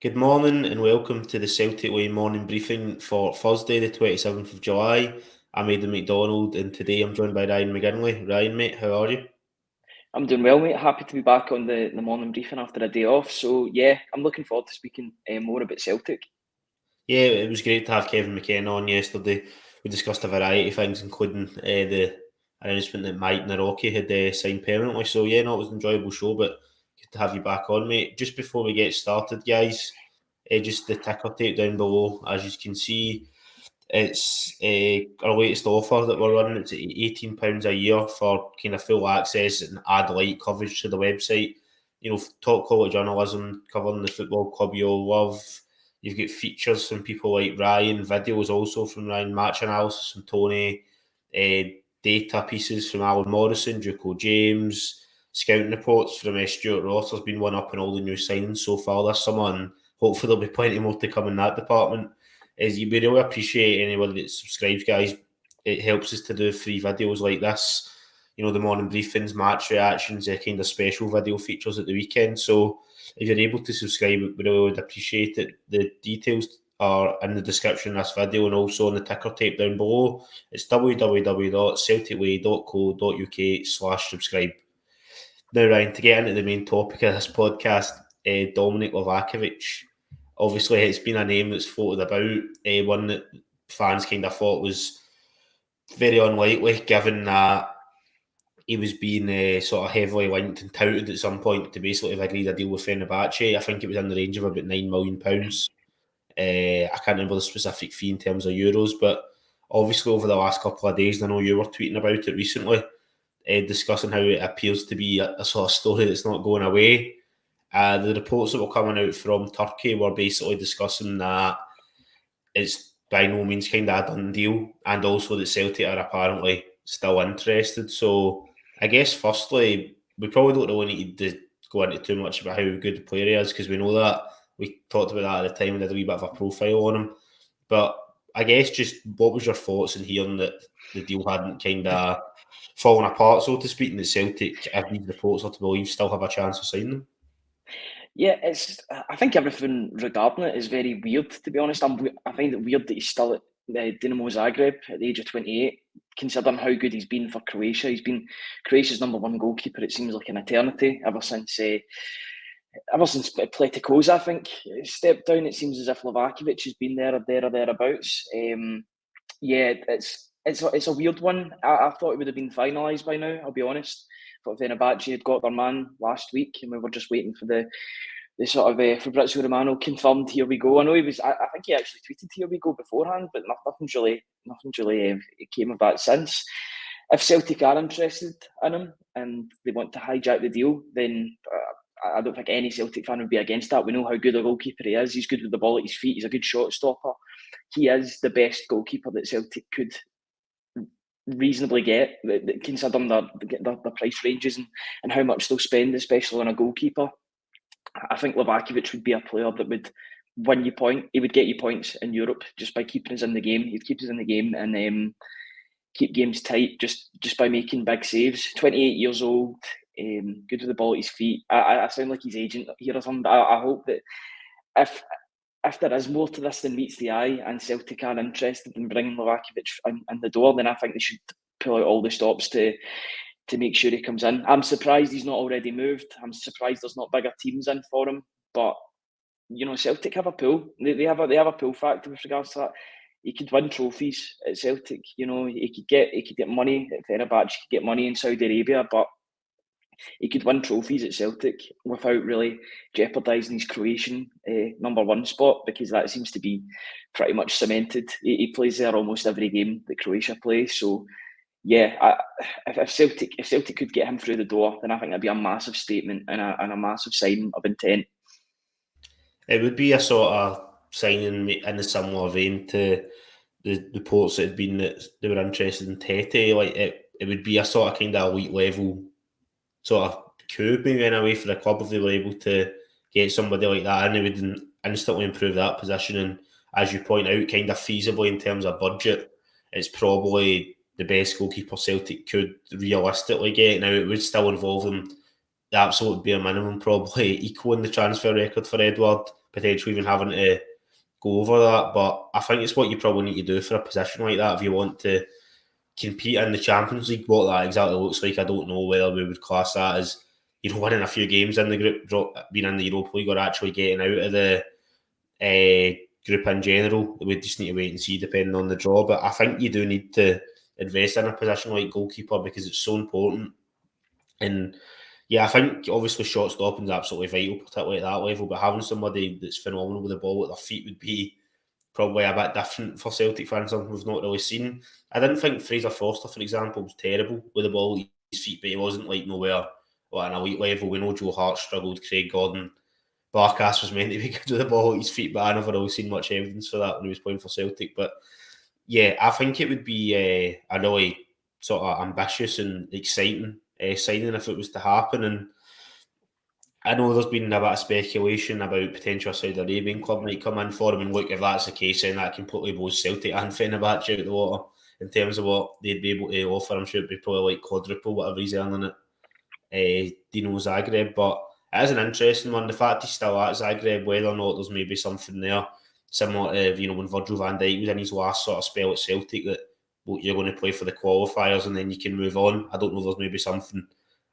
Good morning and welcome to the Celtic Way morning briefing for Thursday, the 27th of July. I'm Aidan Macdonald and today I'm joined by Ryan McGinlay. Ryan, mate, how are you? I'm doing well, mate. Happy to be back on the morning briefing after a day off. So, yeah, I'm looking forward to speaking more about Celtic. Yeah, it was great to have Kevin McKenna on yesterday. We discussed a variety of things, including the announcement that Mike Narocki had signed permanently. So, yeah, no, it was an enjoyable show, but good to have you back on, mate. Just before we get started, guys, just the ticker tape down below. As you can see, it's our latest offer that we're running. It's £18 a year for kind of full access and ad light coverage to the website. You know, top quality journalism covering the football club you all love. You've got features from people like Ryan, videos also from Ryan, match analysis from Tony, data pieces from Alan Morrison, Duco James, scouting reports from Stuart Ross. There's been one up on all the new signings so far this summer, and hopefully there'll be plenty more to come in that department. We really appreciate anybody that subscribes, guys. It helps us to do free videos like this. You know, the morning briefings, match reactions, kind of special video features at the weekend. So if you're able to subscribe, we really would appreciate it. The details are in the description of this video and also on the ticker tape down below. It's www.celticway.co.uk/subscribe. Now, Ryan, to get into the main topic of this podcast, Dominic Livakovic. Obviously, it's been a name that's floated about, one that fans kind of thought was very unlikely, given that he was being sort of heavily linked and touted at some point to basically have agreed a deal with Fenerbahce. I think it was in the range of about £9 million. I can't remember the specific fee in terms of euros, but obviously over the last couple of days, I know you were tweeting about it recently, discussing how it appears to be a sort of story that's not going away. The reports that were coming out from Turkey were basically discussing that it's by no means kind of a done deal, and also that Celtic are apparently still interested. So I guess firstly, we probably don't really need to go into too much about how good the player he is, because we know that. We talked about that at the time and did a wee bit of a profile on him. But I guess just what was your thoughts in hearing that the deal hadn't kind of fallen apart, so to speak, and that Celtic, if these reports are to believe, still have a chance of signing them? Yeah, I think everything regarding it is very weird, to be honest. I find it weird that he's still at Dinamo Zagreb at the age of 28, considering how good he's been for Croatia. He's been Croatia's #1 goalkeeper, it seems like an eternity, ever since Pletikos, I think, stepped down. It seems as if Livakovic has been there or thereabouts. Yeah, it's a weird one. I thought it would have been finalised by now, I'll be honest. I thought Fenerbahce had got their man last week and we were just waiting for the sort of Fabrizio Romano confirmed, here we go. I know he was, I think he actually tweeted here we go beforehand, but nothing's really came of that since. If Celtic are interested in him and they want to hijack the deal, then I don't think any Celtic fan would be against that. We know how good a goalkeeper he is. He's good with the ball at his feet. He's a good shot stopper. He is the best goalkeeper that Celtic could reasonably get, considering the price ranges and how much they'll spend, especially on a goalkeeper. I think Livakovic would be a player that would win you points. He would get you points in Europe just by keeping us in the game. He'd keep us in the game and keep games tight just by making big saves. 28 years old, good with the ball at his feet. I sound like his agent here or something, but I hope that if there is more to this than meets the eye and Celtic are interested in bringing Livakovic in the door, then I think they should pull out all the stops to make sure he comes in. I'm surprised he's not already moved. I'm surprised there's not bigger teams in for him. But you know, Celtic have a pull. They have a pull factor with regards to that. He could win trophies at Celtic. You know, he could get money at Fenerbahce. He could get money in Saudi Arabia, but he could win trophies at Celtic without really jeopardising his Croatian #1 spot, because that seems to be pretty much cemented. He plays there almost every game that Croatia plays. So yeah, if Celtic could get him through the door, then I think that'd be a massive statement and a massive sign of intent. It would be a sort of signing in a similar vein to the reports that had been that they were interested in Tete. Like it would be a sort of kind of elite level sort of coup maybe in a way for the club if they were able to get somebody like that, and it would instantly improve that position. And as you point out, kind of feasibly in terms of budget, it's probably the best goalkeeper Celtic could realistically get. Now it would still involve them the absolute bare minimum, probably equaling the transfer record for Edward, potentially even having to go over that. But I think it's what you probably need to do for a position like that if you want to compete in the Champions League. What that exactly looks like, I don't know whether we would class that as, winning a few games in the group, being in the Europa League, or actually getting out of the group in general. We just need to wait and see depending on the draw. But I think you do need to invest in a position like goalkeeper because it's so important. And yeah, I think obviously shot stopping is absolutely vital, particularly at that level. But having somebody that's phenomenal with the ball at their feet would be probably a bit different for Celtic fans, something we've not really seen. I didn't think Fraser Forster, for example, was terrible with the ball at his feet, but he wasn't like nowhere at an elite level. We know Joe Hart struggled, Craig Gordon. Barkas was meant to be good with the ball at his feet, but I never really seen much evidence for that when he was playing for Celtic. But yeah, I think it would be a really sort of ambitious and exciting signing if it was to happen. And I know there's been a bit of speculation about potential Saudi Arabian club might come in for him. And look, if that's the case, then that completely blows Celtic and Fenerbahce out the water in terms of what they'd be able to offer. I'm sure it'd be probably like quadruple whatever he's earning at Dino Zagreb. But it is an interesting one. The fact he's still at Zagreb, whether or not there's maybe something there, similar to when Virgil van Dijk was in his last sort of spell at Celtic, that you're going to play for the qualifiers and then you can move on. I don't know if there's maybe something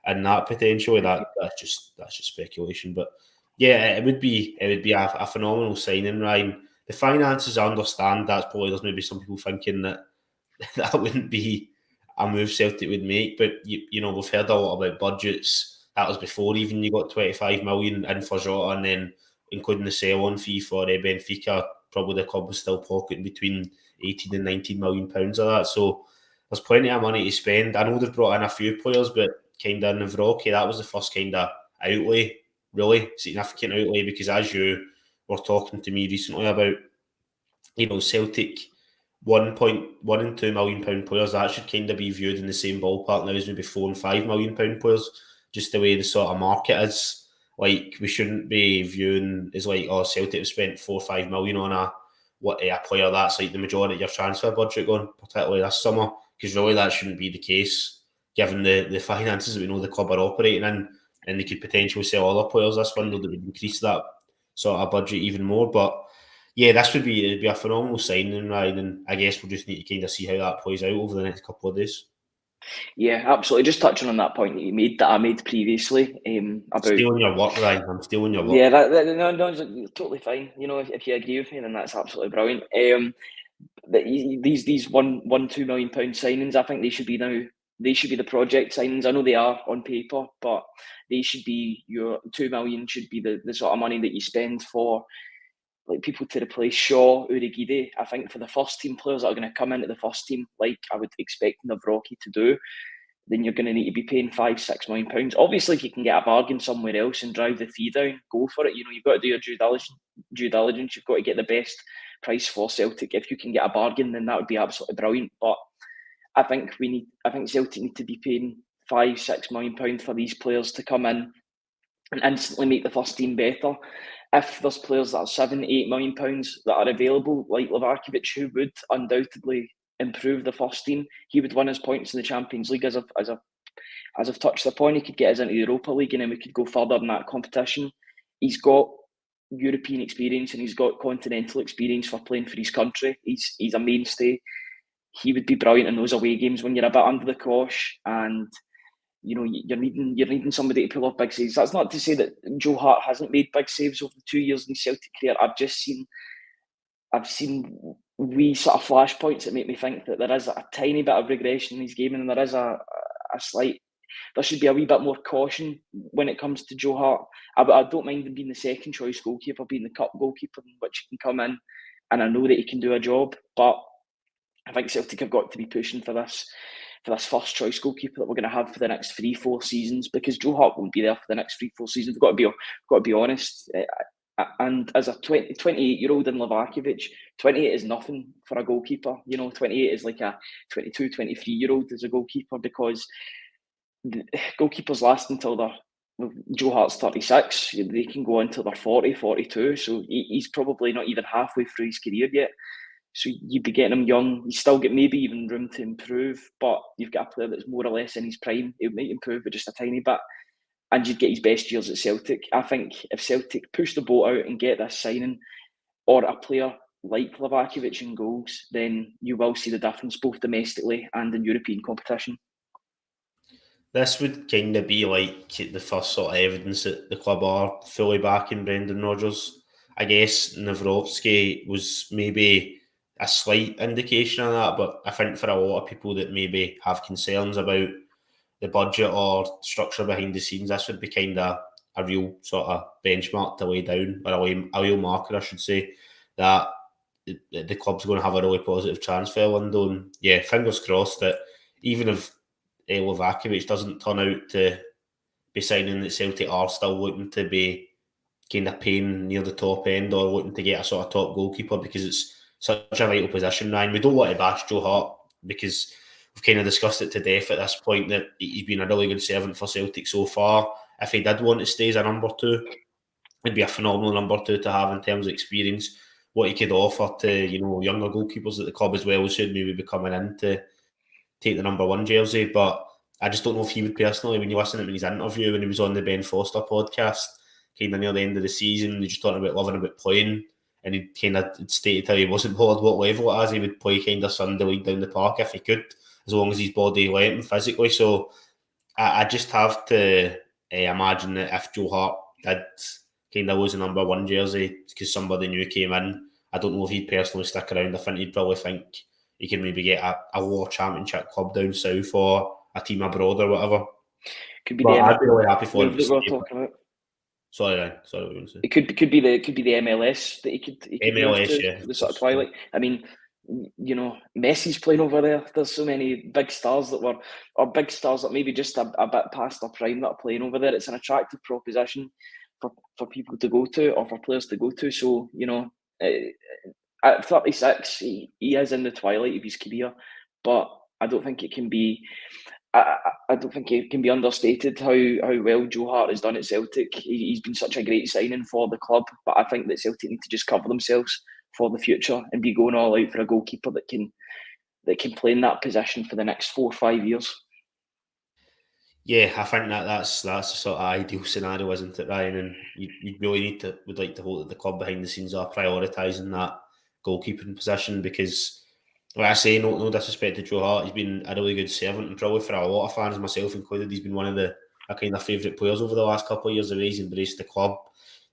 in that potentially. That's just speculation. But yeah, it would be a phenomenal signing, Ryan. The finances, I understand. That's probably, there's maybe some people thinking that that wouldn't be a move Celtic would make. But we've heard a lot about budgets. That was before even you got 25 million in for Jota, and then including the sell-on fee for Benfica, probably the club was still pocketing between 18 and 19 million pounds of that. So there's plenty of money to spend. I know they've brought in a few players, but kind of Livakovic, that was the first kind of outlay, really significant outlay, because as you were talking to me recently about, Celtic 1.1 and £2 million players, that should kind of be viewed in the same ballpark now as maybe £4 and £5 million players, just the way the sort of market is. Like, we shouldn't be viewing as like, oh, Celtic have spent 4 or 5 million on a player that's like the majority of your transfer budget going, particularly this summer, because really that shouldn't be the case given the finances that we know the club are operating in, and they could potentially sell other players this window that would increase that sort of budget even more. But yeah, it'd be a phenomenal signing, Ryan, and I guess we'll just need to kind of see how that plays out over the next couple of days. Yeah, absolutely. Just touching on that point that you made, that I made previously, about Stealing your work, Ryan. I'm stealing your work. Yeah, no, it's totally fine. If you agree with me, then that's absolutely brilliant. These £1-2 million signings, I think they should be the project signings. I know they are on paper, but they should be your 2 million should be the sort of money that you spend for like people to replace Shaw, Urigide. I think for the first team players that are going to come into the first team, like I would expect Rocco to do, then you're going to need to be paying £5-6 million. Obviously, if you can get a bargain somewhere else and drive the fee down, go for it. You've got to do your due diligence. You've got to get the best price for Celtic. If you can get a bargain, then that would be absolutely brilliant. But I think Celtic need to be paying £5-6 million for these players to come in and instantly make the first team better. If there's players that are £7-8 million that are available, like Livakovic, who would undoubtedly improve the first team, he would win his points in the Champions League, as I've touched upon. He could get us into the Europa League, and then we could go further in that competition. He's got European experience and he's got continental experience for playing for his country. He's a mainstay. He would be brilliant in those away games when you're a bit under the cosh and you're needing somebody to pull off big saves. That's not to say that Joe Hart hasn't made big saves over the 2 years in his Celtic career. I've seen wee sort of flashpoints that make me think that there is a tiny bit of regression in his game, and there is a slight. There should be a wee bit more caution when it comes to Joe Hart. I don't mind him being the second choice goalkeeper, being the cup goalkeeper, in which he can come in, and I know that he can do a job. But I think Celtic have got to be pushing for this first choice goalkeeper that we're going to have for the next 3-4 seasons, because Joe Hart won't be there for the next 3-4 seasons. We've got to be honest. And as a 28-year-old in Livakovic, 28 is nothing for a goalkeeper. 28 is like a 22, 23-year-old as a goalkeeper, because the goalkeepers last until Joe Hart's 36. They can go until they're 40, 42. So he's probably not even halfway through his career yet. So you'd be getting him young. He's still got maybe even room to improve, but you've got a player that's more or less in his prime. It might improve, but just a tiny bit. and you'd get his best years at Celtic. I think if Celtic push the boat out and get this signing, or a player like Livakovic in goals, then you will see the difference both domestically and in European competition. This would kind of be like the first sort of evidence that the club are fully backing Brendan Rodgers. I guess Nawrocki was maybe a slight indication of that, but I think for a lot of people that maybe have concerns about the budget or structure behind the scenes, this would be kind of a real sort of benchmark to lay down, or a real marker, I should say, that the club's going to have a really positive transfer window. And yeah, fingers crossed that even if Livakovic doesn't turn out to be signing, that Celtic are still looking to be kind of paying near the top end or looking to get a sort of top goalkeeper, because it's such a vital position, Ryan. We don't want to bash Joe Hart because we've kind of discussed it to death at this point that he's been a really good servant for Celtic so far. If he did want to stay as a number two, it'd be a phenomenal number two to have in terms of experience, what he could offer to, younger goalkeepers at the club as well, should maybe be coming in to take the number one jersey. But I just don't know if he would personally, when you listen to him in his interview when he was on the Ben Foster podcast, kind of near the end of the season, he just talking about loving about playing, and he kind of stated how he wasn't bothered what level it is. He would play kind of Sunday league down the park if he could, as long as his body let him physically. So I just have to imagine that if Joe Hart did kind of lose a number one jersey because somebody new came in, I don't know if he'd personally stick around. I think he'd probably think he can maybe get a lower championship club down south or a team abroad or whatever. Could be But the I'd be really happy for him move to that we're stay. talking about. Sorry, Ryan. Sorry, what were you going to say? It could be the MLS that he could move MLS, to, yeah. the sort of twilight. I mean, Messi's playing over there. There's so many big stars or big stars that maybe just a bit past their prime that are playing over there. It's an attractive proposition for people to go to or for players to go to. So, at 36, he is in the twilight of his career, but I don't think it can be. I don't think it can be understated how well Joe Hart has done at Celtic. He's been such a great signing for the club, but I think that Celtic need to just cover themselves for the future and be going all out for a goalkeeper that can play in that position for the next 4 or 5 years. Yeah, I think that's the sort of ideal scenario, isn't it, Ryan? And you really would like to hope that the club behind the scenes are prioritising that goalkeeping position, because, like I say, no disrespect to Joe Hart, he's been a really good servant, and probably for a lot of fans, myself included, he's been one of the kind of favourite players over the last couple of years. The way he's embraced the club,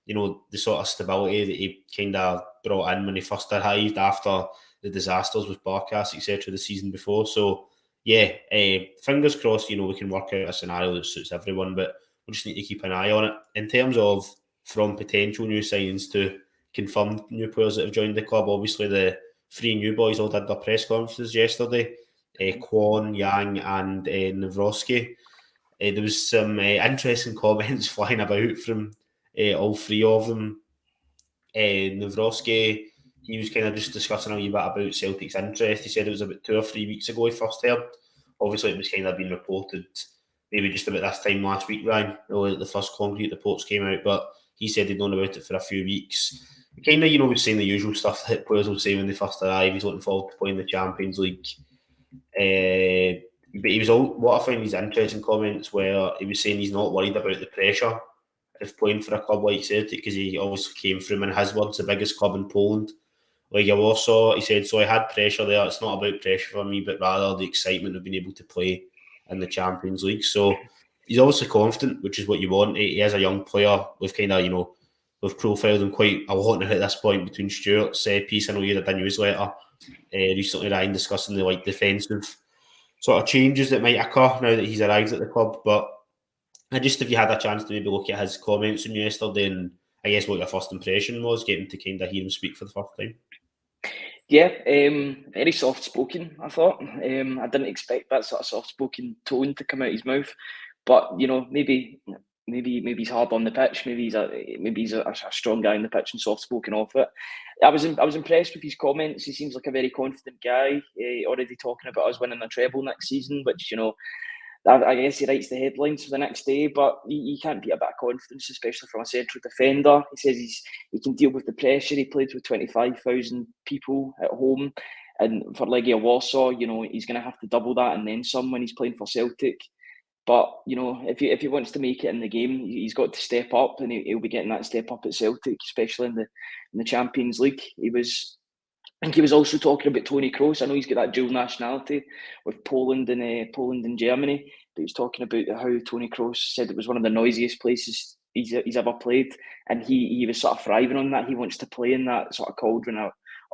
the sort of stability that he kind of brought in when he first arrived after the disasters with Barkas, etc., the season before. So yeah, fingers crossed, we can work out a scenario that suits everyone, but we just need to keep an eye on it. In terms of from potential new signings to confirmed new players that have joined the club, obviously the 3 new boys all did their press conferences yesterday, Kwon, Yang and Nawrocki. There was some interesting comments flying about from all 3 of them. Nawrocki, he was kind of just discussing a wee bit about Celtic's interest. He said it was about 2 or 3 weeks ago he first heard. Obviously, it was kind of been reported maybe just about this time last week, Ryan. The first concrete reports came out, but he said he'd known about it for a few weeks. Kind of, was saying the usual stuff that players will say when they first arrive. He's looking forward to playing the Champions League. But he was what I find his interesting comments where he was saying he's not worried about the pressure of playing for a club like Celtic, because he obviously came from, in his words, the biggest club in Poland, Legia Warsaw. He said, so I had pressure there. It's not about pressure for me, but rather the excitement of being able to play in the Champions League. So he's obviously confident, which is what you want. He is a young player. We've kind of, we've profiled him quite a lot now at this point between Stuart's piece. I know you had a newsletter recently, Ryan, discussing the defensive sort of changes that might occur now that he's arrived at the club. But just if you had a chance to maybe look at his comments from yesterday, and I guess what your first impression was, getting to kind of hear him speak for the first time. Yeah, very soft spoken, I thought. I didn't expect that sort of soft spoken tone to come out his mouth, but maybe he's hard on the pitch. Maybe he's a strong guy on the pitch and soft spoken off it. I was impressed with his comments. He seems like a very confident guy. Already talking about us winning a treble next season, which I guess he writes the headlines for the next day, but he can't beat a bit of confidence, especially from a central defender. He says he can deal with the pressure. He played with 25,000 people at home, and for Legia Warsaw, he's going to have to double that and then some when he's playing for Celtic. But if he wants to make it in the game, he's got to step up, and he'll be getting that step up at Celtic, especially in the Champions League. I think he was also talking about Toni Kroos. I know he's got that dual nationality with Poland and Germany, but he was talking about how Toni Kroos said it was one of the noisiest places he's ever played, and he was sort of thriving on that. He wants to play in that sort of cauldron of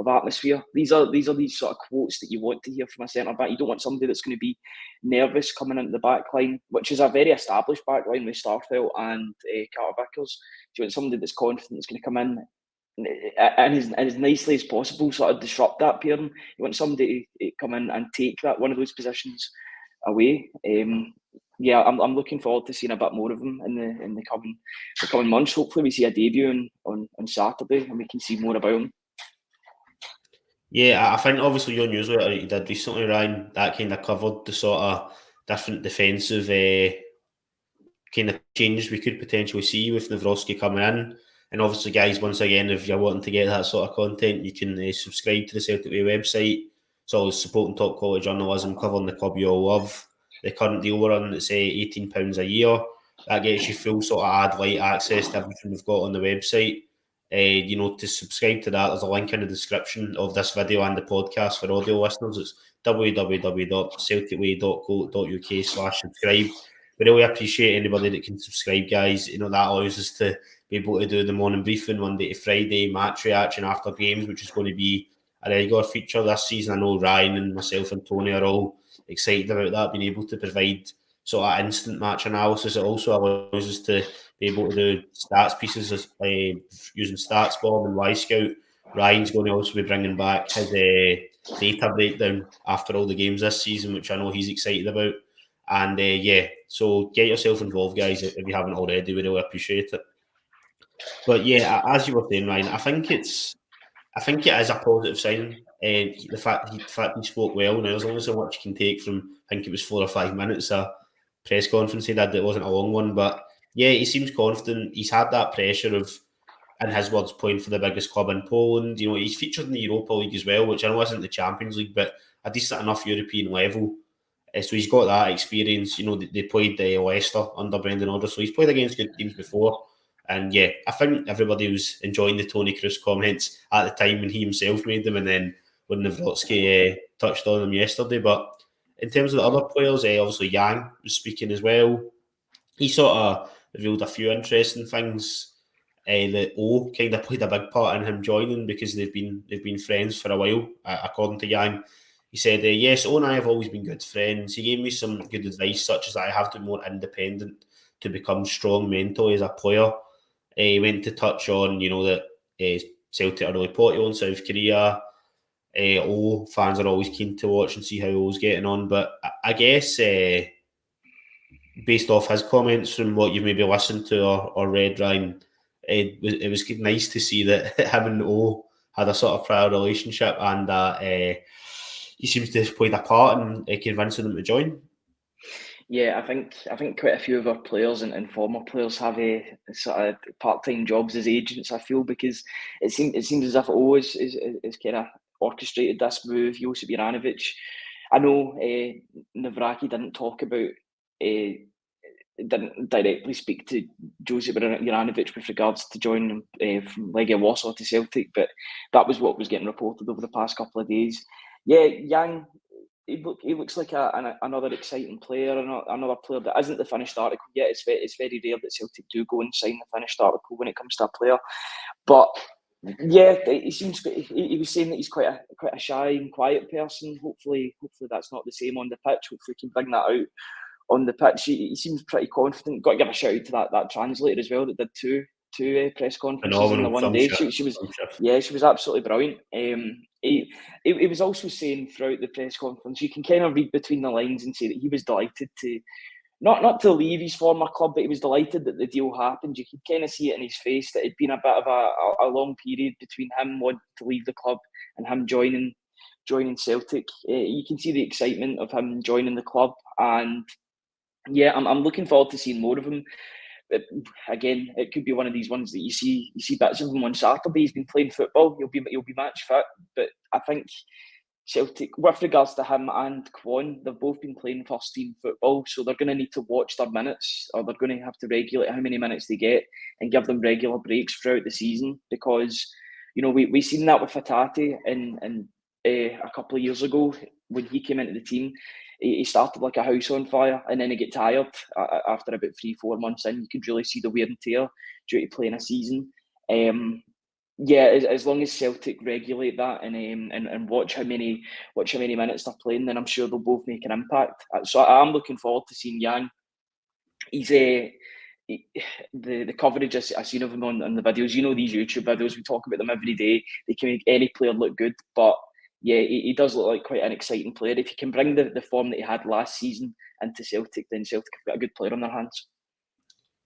atmosphere. These are these sort of quotes that you want to hear from a centre back. You don't want somebody that's going to be nervous coming into the back line, which is a very established back line with Starfelt and Carter Vickers. You want somebody that's confident, that's going to come in and as nicely as possible, sort of disrupt that pairing. You want somebody to come in and take that one of those positions away. I'm looking forward to seeing a bit more of him in the coming months. Hopefully, we see a debut on Saturday, and we can see more about him. Yeah, I think obviously your newsletter you did recently, Ryan, that kind of covered the sort of different defensive kind of changes we could potentially see with Nawrocki coming in. And obviously, guys, once again, if you're wanting to get that sort of content, you can subscribe to the Celtic Way website. It's always supporting top quality journalism, covering the club you all love. The current deal we're on, it's £18 a year. That gets you full sort of ad-light access to everything we've got on the website. To subscribe to that, there's a link in the description of this video and the podcast for audio listeners. It's www.celticway.co.uk/subscribe. We really appreciate anybody that can subscribe, guys. That allows us to be able to do the morning briefing Monday to Friday, match reaction after games, which is going to be a regular feature this season. I know Ryan and myself and Tony are all excited about that, being able to provide sort of instant match analysis. It also allows us to be able to do stats pieces using StatsBomb and Y-Scout. Ryan's going to also be bringing back his data breakdown after all the games this season, which I know he's excited about. And so get yourself involved, guys, if you haven't already. We really appreciate it. But yeah, as you were saying, Ryan, I think it is a positive sign. The fact he spoke well. Now, there's only so much you can take from. I think it was 4 or 5 minutes a press conference he did. It wasn't a long one, but yeah, he seems confident. He's had that pressure of, in his words, playing for the biggest club in Poland. He's featured in the Europa League as well, which I know isn't the Champions League, but a decent enough European level. So he's got that experience. They played Leicester under Brendan Rodgers, so he's played against good teams before. And yeah, I think everybody was enjoying the Toni Kroos comments at the time when he himself made them, and then when Nawrocki touched on them yesterday. But in terms of the other players, obviously Yang was speaking as well. He sort of revealed a few interesting things. That O kind of played a big part in him joining because they've been friends for a while, according to Yang. He said, yes, O and I have always been good friends. He gave me some good advice, such as that I have to be more independent to become strong mentally as a player. He went to touch on, that Celtic are really popular in South Korea. O fans are always keen to watch and see how O's getting on. But I guess based off his comments from what you've maybe listened to or read, Ryan, it was nice to see that him and O had a sort of prior relationship, and that he seems to have played a part in convincing them to join. Yeah, I think quite a few of our players and former players have a sort of part-time jobs as agents. I feel, because it seems as if O is kind of orchestrated this move. Josip Juranovic, I know Nawrocki didn't talk about. Didn't directly speak to Josip Juranovic with regards to joining from Legia Warsaw to Celtic, but that was what was getting reported over the past couple of days. Yeah, Yang, he looks like another exciting player, another player that isn't the finished article yet. It's very rare that Celtic do go and sign the finished article when it comes to a player, but yeah, he was saying that he's quite a shy and quiet person. Hopefully that's not the same on the pitch. Hopefully we can bring that out on the pitch. He seems pretty confident. Got to give a shout out to that translator as well that did two press conferences in the one day. She was absolutely brilliant. He was also saying throughout the press conference, you can kind of read between the lines and say that he was delighted to not to leave his former club, but he was delighted that the deal happened. You could kind of see it in his face that it'd been a bit of a long period between him wanting to leave the club and him joining Celtic. You can see the excitement of him joining the club, and yeah, I'm looking forward to seeing more of him. But again, it could be one of these ones that you see bits of him on Saturday. He's been playing football. He'll be match fit, but I think Celtic, with regards to him and Kwon, they've both been playing first team football, so they're going to need to watch their minutes, or they're going to have to regulate how many minutes they get and give them regular breaks throughout the season. Because, you know, we seen that with Vata in a couple of years ago when he came into the team. He started like a house on fire, and then he get tired after about 3-4 months in. You could really see the wear and tear due to playing a season. Yeah, as long as Celtic regulate that and watch how many minutes they're playing, then I'm sure they'll both make an impact. So I'm looking forward to seeing Yang. He's the coverage I've seen of him on the videos. You know, these YouTube videos, we talk about them every day. They can make any player look good, but yeah, he does look like quite an exciting player. If he can bring the form that he had last season into Celtic, then Celtic have got a good player on their hands.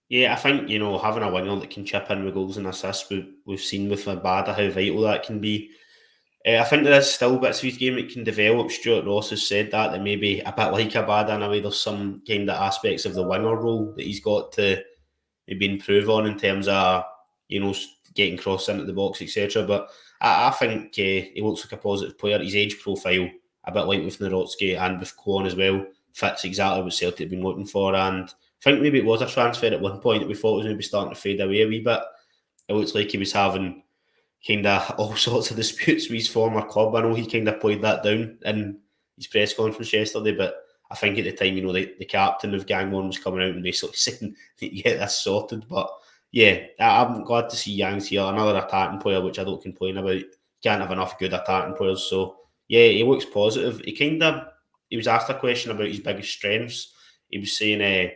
Yeah, I think, you know, having a winger that can chip in with goals and assists, we've seen with Vata how vital that can be. I think there is still bits of his game that can develop. Stuart Ross has said that maybe a bit like Abada in a way, there's some kind of aspects of the winger role that he's got to maybe improve on in terms of, you know, getting cross into the box, etc. But I think he looks like a positive player. His age profile, a bit like with Narotsky and with Kwon as well, fits exactly what Celtic have been looking for. And I think maybe it was a transfer at one point that we thought was maybe starting to fade away a wee bit. It looks like he was having kind of all sorts of disputes with his former club. I know he kind of played that down in his press conference yesterday, but I think at the time, you know, the captain of Gang One was coming out and basically saying that you get this sorted. But yeah, I'm glad to see Yang's here, another attacking player, which I don't complain about. Can't have enough good attacking players. So yeah, he looks positive. He was asked a question about his biggest strengths. He was saying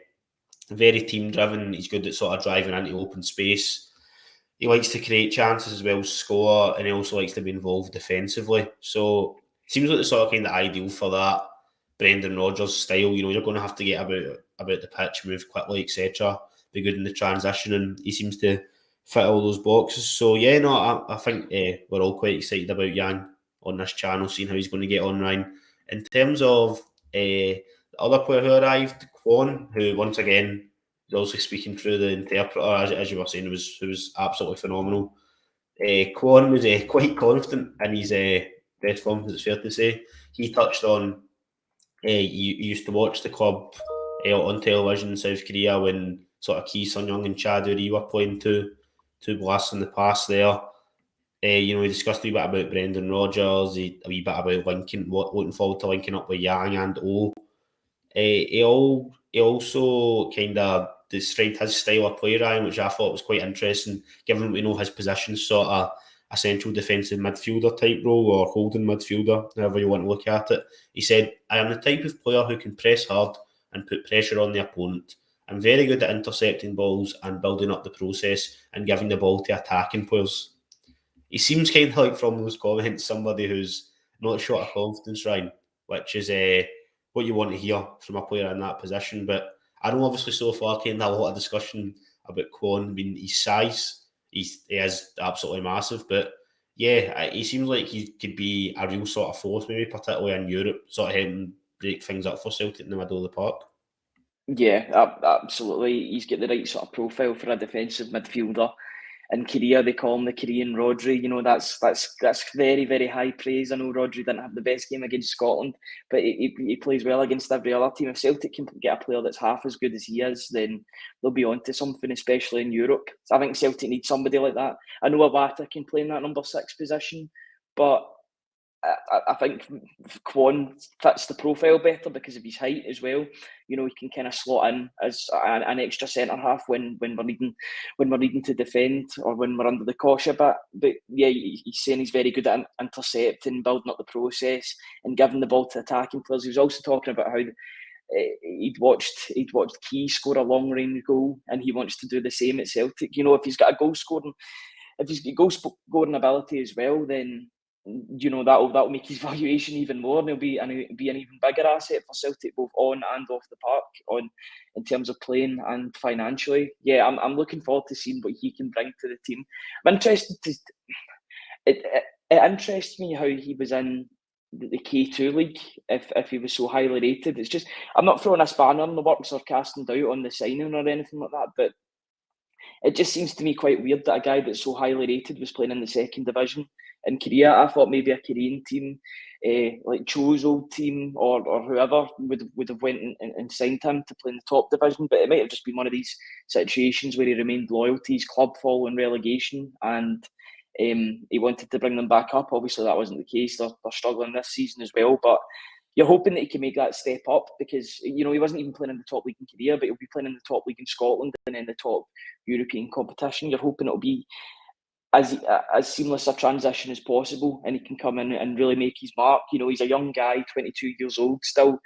very team driven. He's good at sort of driving into open space. He likes to create chances as well as score, and he also likes to be involved defensively. So seems like the sort of kind of ideal for that Brendan Rodgers style. You know, you're going to have to get about the pitch, move quickly, etc. Be good in the transition, and he seems to fit all those boxes. So yeah, no, I think we're all quite excited about Yang on this channel, seeing how he's going to get on, Ryan. In terms of the other player who arrived, Kwon, who once again is also speaking through the interpreter, as you were saying, was absolutely phenomenal. Kwon was quite confident in his press conference, it's fair to say. He touched on he used to watch the club on television in South Korea when sort of Ki Sun Young and Chad Uri were playing two blasts in the past there. You know, he discussed a wee bit about Brendan Rodgers, a wee bit about looking forward to linking up with Yang and O. He also kind of described his style of play, Ryan, which I thought was quite interesting, given we know his position, sort of a central defensive midfielder type role or holding midfielder, however you want to look at it. He said, I am the type of player who can press hard and put pressure on the opponent. I'm very good at intercepting balls and building up the process and giving the ball to attacking players. He seems kind of like, from those comments, somebody who's not short of confidence, Ryan, which is what you want to hear from a player in that position. But I know obviously so far kind of a lot of discussion about Kwon. I mean, his size, he is absolutely massive. But yeah, he seems like he could be a real sort of force, maybe particularly in Europe, sort of helping break things up for Celtic in the middle of the park. Yeah, absolutely. He's got the right sort of profile for a defensive midfielder. In Korea, they call him the Korean Rodri. You know, that's very, very high praise. I know Rodri didn't have the best game against Scotland, but he plays well against every other team. If Celtic can get a player that's half as good as he is, then they'll be on to something, especially in Europe. So I think Celtic needs somebody like that. I know Vata can play in that number 6 position, but I think Kwon fits the profile better because of his height as well. You know, he can kind of slot in as an extra centre half when we're needing to defend or when we're under the cosh a bit. But yeah, he's saying he's very good at intercepting, building up the process, and giving the ball to attacking players. He was also talking about how he'd watched Key score a long range goal, and he wants to do the same at Celtic. You know, if he's got goal scoring ability as well, then you know that'll make his valuation even more, and he'll be an even bigger asset for Celtic both on and off the park, on in terms of playing and financially. Yeah, I'm looking forward to seeing what he can bring to the team. I'm interested to. It interests me how he was in the K2 league if he was so highly rated. It's just I'm not throwing a spanner in the works or casting doubt on the signing or anything like that, but it just seems to me quite weird that a guy that's so highly rated was playing in the second division in Korea. I thought maybe a Korean team, like Cho's old team or whoever, would have went and signed him to play in the top division. But it might have just been one of these situations where he remained loyal to his club following relegation, and he wanted to bring them back up. Obviously, that wasn't the case. They're struggling this season as well, but you're hoping that he can make that step up, because he wasn't even playing in the top league in Korea, but he'll be playing in the top league in Scotland and in the top European competition. You're hoping it'll be as seamless a transition as possible, and he can come in and really make his mark. He's a young guy, 22 years old, still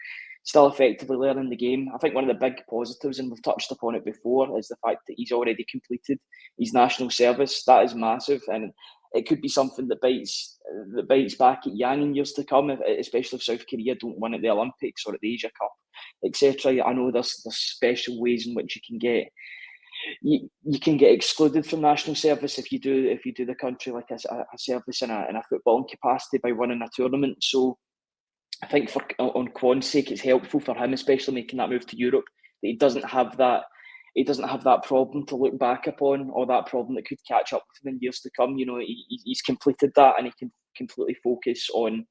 effectively learning the game. I think one of the big positives, and we've touched upon it before, is the fact that he's already completed his national service. That is massive, and it could be something that bites back at Yang in years to come, especially if South Korea don't win at the Olympics or at the Asia Cup, etc. I know there's special ways in which you can get excluded from national service if you do the country like a service in a footballing capacity by winning a tournament. So I think on Kwon's sake, it's helpful for him, especially making that move to Europe, that he doesn't have that problem to look back upon, or that problem that could catch up with him in years to come. He's completed that, and he can completely focus on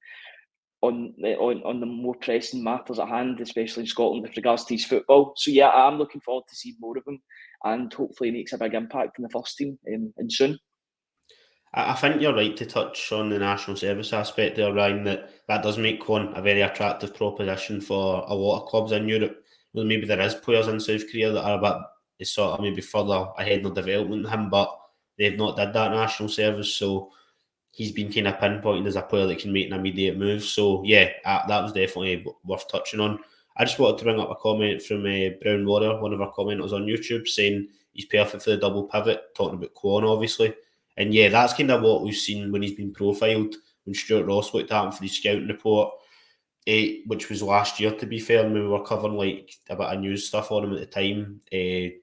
the more pressing matters at hand, especially in Scotland with regards to his football. So yeah, I'm looking forward to seeing more of him, and hopefully he makes a big impact in the first team and soon. I think you're right to touch on the national service aspect there, Ryan, that does make Kwon a very attractive proposition for a lot of clubs in Europe. Well, maybe there is players in South Korea that are a bit sort of maybe further ahead in their development than him, but they've not did that national service, so he's been kind of pinpointed as a player that can make an immediate move. So yeah, that was definitely worth touching on. I just wanted to bring up a comment from Brown Warrior, one of our commenters on YouTube, saying he's perfect for the double pivot, talking about Kwon obviously. And yeah, that's kind of what we've seen when he's been profiled, when Stuart Ross looked at him for his scouting report, which was last year, to be fair, when we were covering like a bit of news stuff on him at the time,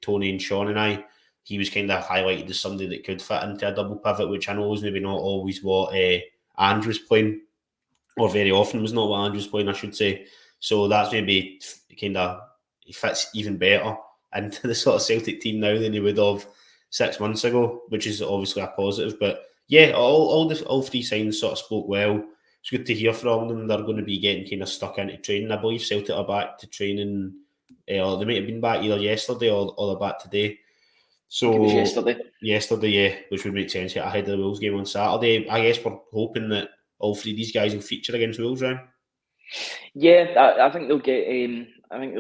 Tony and Sean and I, he was kind of highlighted as somebody that could fit into a double pivot, which I know is maybe not always what Andrew's playing, or very often was not what Andrew's playing, I should say. So that's maybe kind of, he fits even better into the sort of Celtic team now than he would have 6 months ago, which is obviously a positive. But yeah, all three signs sort of spoke well. It's good to hear from them. They're going to be getting kind of stuck into training. I believe Celtic are back to training, or they might have been back either yesterday or they're back today. So it was yesterday, yeah, which would make sense ahead of the Wolves game on Saturday. I guess we're hoping that all three of these guys will feature against Wolves, right? Yeah, I think they'll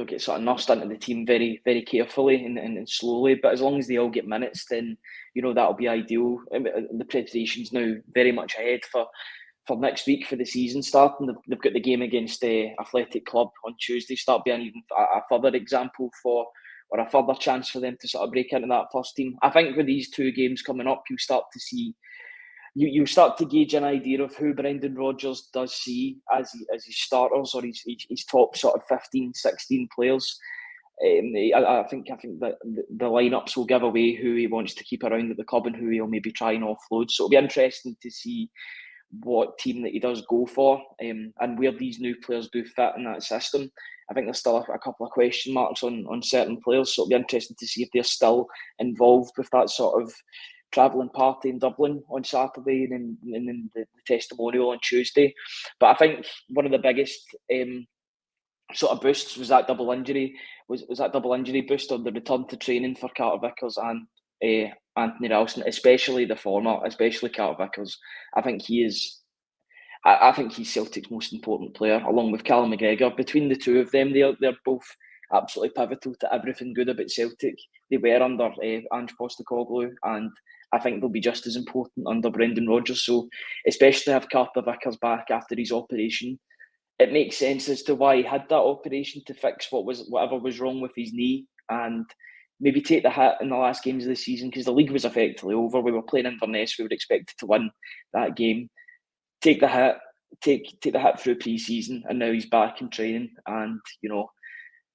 get sort of nursed into the team very, very carefully and slowly. But as long as they all get minutes, then that'll be ideal. The preparation's now very much ahead for next week for the season starting. They've got the game against the Athletic Club on Tuesday. So that'll be an even a further example or a further chance for them to sort of break into that first team. I think with these two games coming up, you start to see. You start to gauge an idea of who Brendan Rodgers does see as his starters or his top sort of 15, 16 players. I think that the lineups will give away who he wants to keep around at the club and who he'll maybe try and offload. So it'll be interesting to see what team that he does go for, and where these new players do fit in that system. I think there's still a couple of question marks on certain players, so it'll be interesting to see if they're still involved with that sort of travelling party in Dublin on Saturday and then the testimonial on Tuesday. But I think one of the biggest sort of boosts was that double injury boost on the return to training for Carter Vickers and Anthony Ralston, especially the former, especially Carter Vickers. I think he's Celtic's most important player, along with Callum McGregor. Between the two of them, they're both absolutely pivotal to everything good about Celtic. They were under Ange Postecoglou, and I think they'll be just as important under Brendan Rodgers. So, especially have Carter Vickers back after his operation, it makes sense as to why he had that operation, to fix whatever was wrong with his knee, and maybe take the hit in the last games of the season, because the league was effectively over. We were playing Inverness, we were expected to win that game. Take the hit, take the hit through pre-season, and now he's back in training, and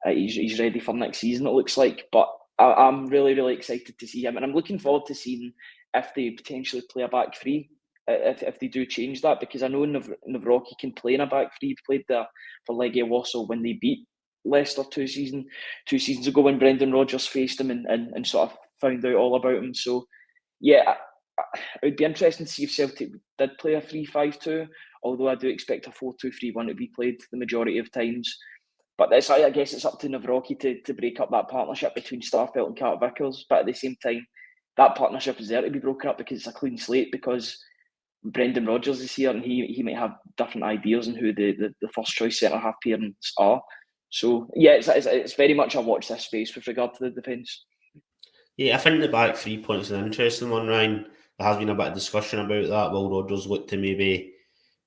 he's ready for next season, it looks like. But I'm really, really excited to see him, and I'm looking forward to seeing if they potentially play a back three, if they do change that, because I know Livakovic can play in a back three. He played there for Legia Warsaw when they beat Leicester two seasons ago, when Brendan Rodgers faced him and sort of found out all about him. So yeah, it would be interesting to see if Celtic did play a 3-5-2, although I do expect a 4-2-3-1 to be played the majority of times. But I guess it's up to Navrocki to break up that partnership between Starfelt and Carter Vickers. But at the same time, that partnership is there to be broken up because it's a clean slate, because Brendan Rodgers is here and he might have different ideas on who the first choice centre-half pairings are. So, yeah, it's very much a watch this space with regard to the defence. Yeah, I think the back 3 points is an interesting one, Ryan. There has been a bit of discussion about that. Will Rodgers look to maybe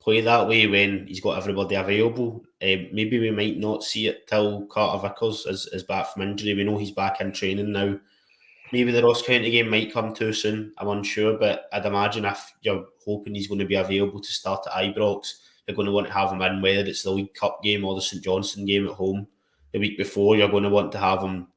play that way when he's got everybody available? Maybe we might not see it till Carter Vickers is back from injury. We know he's back in training now. Maybe the Ross County game might come too soon. I'm unsure, but I'd imagine if you're hoping he's going to be available to start at Ibrox, you're going to want to have him in, whether it's the League Cup game or the St Johnstone game at home the week before. You're going to want to have him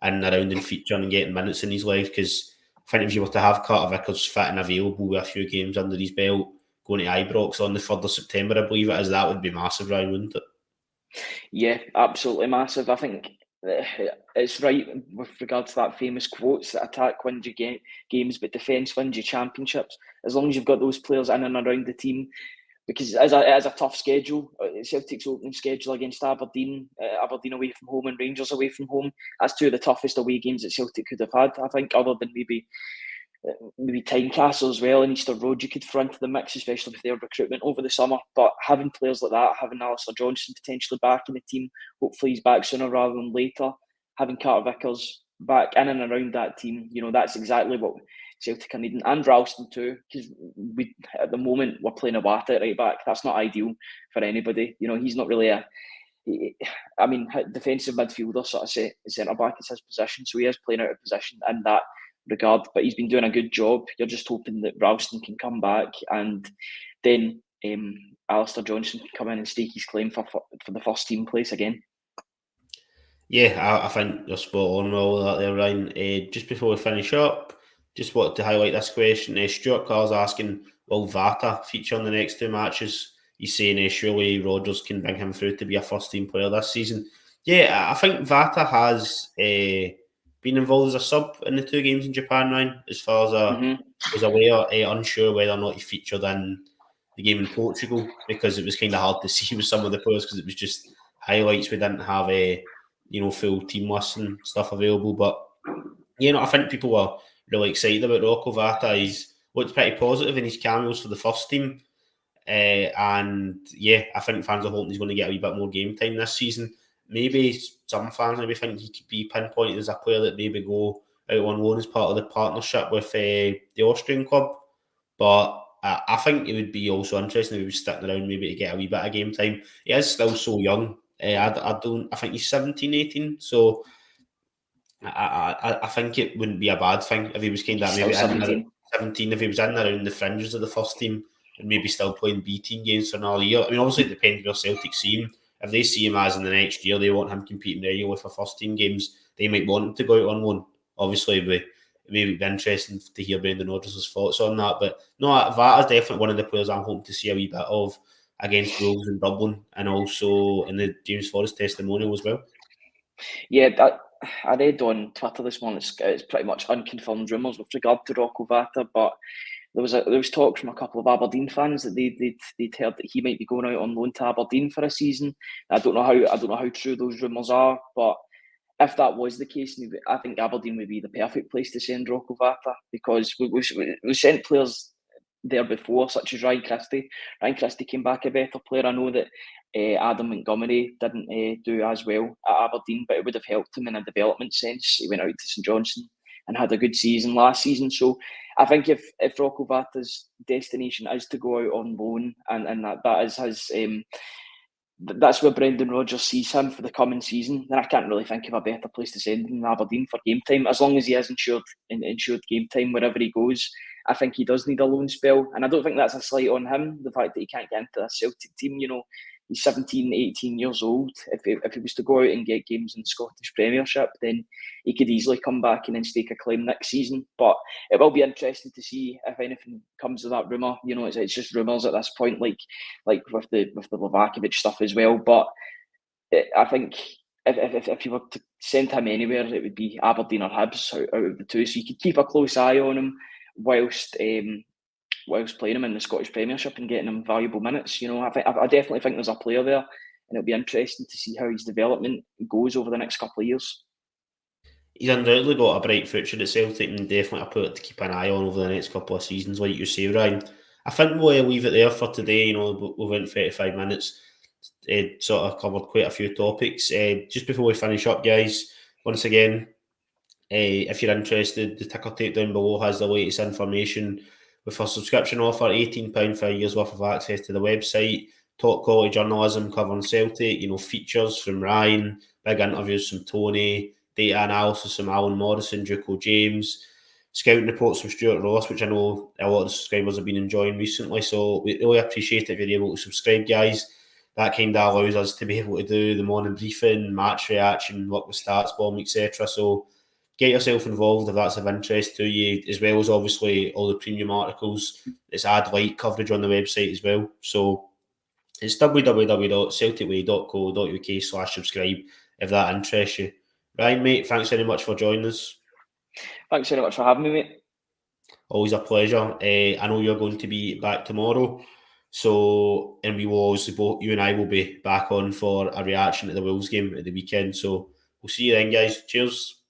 in around and featuring and getting minutes in his life, because I think if you were to have Carter Vickers fit and available with a few games under his belt going to Ibrox on the 3rd of September, I believe it is, that would be massive, Ryan, wouldn't it? Yeah, absolutely massive. I think it's right with regard to that famous quote that attack wins you games, but defence wins you championships. As long as you've got those players in and around the team, because it is a tough schedule. Celtic's opening schedule against Aberdeen away from home and Rangers away from home. That's two of the toughest away games that Celtic could have had, I think, other than maybe Tynecastle as well and Easter Road you could throw into the mix, especially with their recruitment over the summer. But having players like that, having Alistair Johnston potentially back in the team, hopefully he's back sooner rather than later, having Carter Vickers back in and around that team, that's exactly what Celtic are needing, and Ralston too, because at the moment we're playing a Vata at right back. That's not ideal for anybody. He's not really defensive midfielder, sort of centre back is his position, so he is playing out of position in that regard, but he's been doing a good job. You're just hoping that Ralston can come back and then Alistair Johnston can come in and stake his claim for the first team place again. Yeah, I think you're spot on with all that there, Ryan. Just before we finish up, just wanted to highlight this question. Stuart Carr's asking, will Vata feature in the next 2 matches? He's saying surely Rodgers can bring him through to be a first team player this season. Yeah, I think Vata has been involved as a sub in the 2 games in Japan, Ryan, as far as I was aware, unsure whether or not he featured in the game in Portugal, because it was kind of hard to see with some of the players because it was just highlights. We didn't have full team lists and stuff available. But I think people were really excited about Rocco Vata. He's looked pretty positive in his cameos for the first team. And yeah, I think fans are hoping he's going to get a wee bit more game time this season. Maybe some fans maybe think he could be pinpointed as a player that maybe go out on loan as part of the partnership with the Austrian club. But I think it would be also interesting if he was sticking around maybe to get a wee bit of game time. He is still so young. I think he's 17, 18. So I think it wouldn't be a bad thing if he was kind of maybe 17, if he was in around the fringes of the first team and maybe still playing B team games for another year. I mean, obviously it depends where Celtic see him. If they see him as in the next year, they want him competing regularly for first team games, they might want him to go out on loan. Obviously, it may be interesting to hear Brendan Rodgers' thoughts on that. But no, Vata's definitely one of the players I'm hoping to see a wee bit of against Wolves in Dublin, and also in the James Forrest testimonial as well. Yeah, I read on Twitter this morning, it's pretty much unconfirmed rumours with regard to Rocco Vata, but there was talk from a couple of Aberdeen fans that they'd heard that he might be going out on loan to Aberdeen for a season. I don't know how true those rumours are, but if that was the case, I think Aberdeen would be the perfect place to send Rocco Vata, because we sent players there before, such as Ryan Christie. Ryan Christie came back a better player. I know that Aidan Montgomery didn't do as well at Aberdeen, but it would have helped him in a development sense. He went out to St Johnstone and had a good season last season. So I think if Rocco Vata's destination is to go out on loan, and that is his, that's where Brendan Rodgers sees him for the coming season, then I can't really think of a better place to send him than Aberdeen for game time. As long as he has ensured game time wherever he goes, I think he does need a loan spell. And I don't think that's a slight on him, the fact that he can't get into a Celtic team. He's 17, 18 years old. If he was to go out and get games in the Scottish Premiership, then he could easily come back and then stake a claim next season. But it will be interesting to see if anything comes of that rumour. It's just rumours at this point, like with the Livakovic stuff as well. But I think if you were to send him anywhere, it would be Aberdeen or Hibs out of the two. So you could keep a close eye on him whilst playing him in the Scottish Premiership and getting him valuable minutes. You know, I definitely think there's a player there, and it'll be interesting to see how his development goes over the next couple of years. He's undoubtedly got a bright future at Celtic, and definitely a player to keep an eye on over the next couple of seasons, like you say, Ryan. I think we'll leave it there for today. You know, we went 35 minutes, sort of covered quite a few topics. Just before we finish up, guys, once again, if you're interested, the ticker tape down below has the latest information with our subscription offer, £18 for a year's worth of access to the website, top quality journalism covering Celtic, you know, features from Ryan, big interviews from Tony, data analysis from Alan Morrison, Duco James, scouting reports from Stuart Ross, which I know a lot of the subscribers have been enjoying recently. So we really appreciate it if you're able to subscribe, guys. That kind of allows us to be able to do the morning briefing, match reaction, work with stats bomb, etc. So get yourself involved if that's of interest to you, as well as obviously all the premium articles. It's ad light coverage on the website as well. So it's www.celticway.co.uk/subscribe if that interests you. Ryan, mate, thanks very much for joining us. Thanks very much for having me, mate. Always a pleasure. I know you're going to be back tomorrow. So, and we will also both, you and I will be back on for a reaction to the Wolves game at the weekend. So we'll see you then, guys. Cheers.